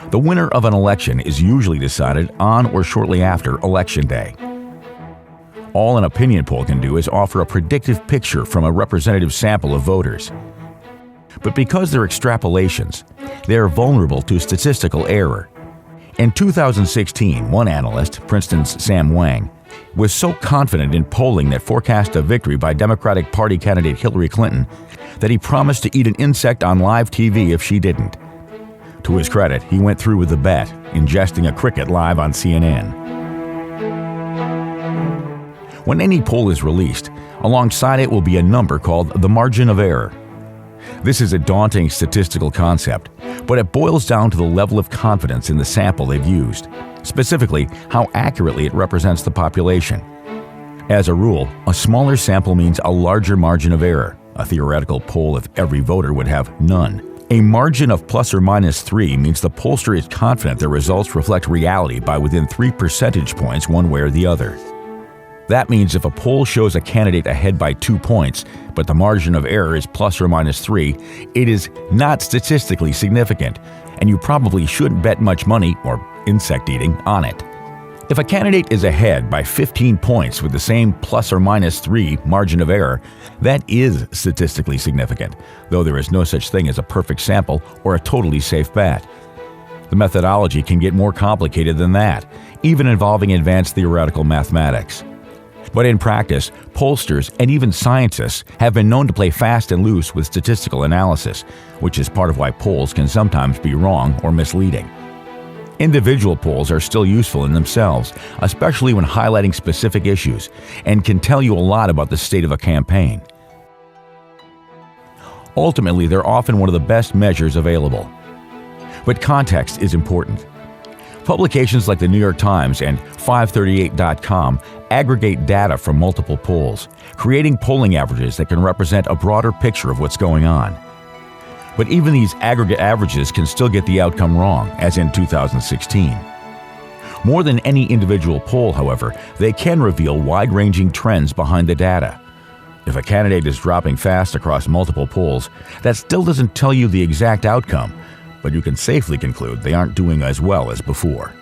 The winner of an election is usually decided on or shortly after Election Day. All an opinion poll can do is offer a predictive picture from a representative sample of voters. But because they're extrapolations, they are vulnerable to statistical error. In 2016, one analyst, Princeton's Sam Wang, was so confident in polling that forecast a victory by Democratic Party candidate Hillary Clinton that he promised to eat an insect on live TV if she didn't. To his credit, he went through with the bet, ingesting a cricket live on CNN. When any poll is released, alongside it will be a number called the margin of error. This is a daunting statistical concept, but it boils down to the level of confidence in the sample they've used, specifically how accurately it represents the population. As a rule, a smaller sample means a larger margin of error. A theoretical poll if every voter would have none. A margin of plus or minus 3 means the pollster is confident their results reflect reality by within 3 percentage points one way or the other. That means if a poll shows a candidate ahead by 2 points, but the margin of error is plus or minus 3, it is not statistically significant, and you probably shouldn't bet much money, or insect eating, on it. If a candidate is ahead by 15 points with the same plus or minus 3 margin of error, that is statistically significant, though there is no such thing as a perfect sample or a totally safe bet. The methodology can get more complicated than that, even involving advanced theoretical mathematics. But in practice, pollsters and even scientists have been known to play fast and loose with statistical analysis, which is part of why polls can sometimes be wrong or misleading. Individual polls are still useful in themselves, especially when highlighting specific issues, and can tell you a lot about the state of a campaign. Ultimately, they're often one of the best measures available. But context is important. Publications like the New York Times and 538.com aggregate data from multiple polls, creating polling averages that can represent a broader picture of what's going on. But even these aggregate averages can still get the outcome wrong, as in 2016. More than any individual poll, however, they can reveal wide-ranging trends behind the data. If a candidate is dropping fast across multiple polls, that still doesn't tell you the exact outcome, but you can safely conclude they aren't doing as well as before.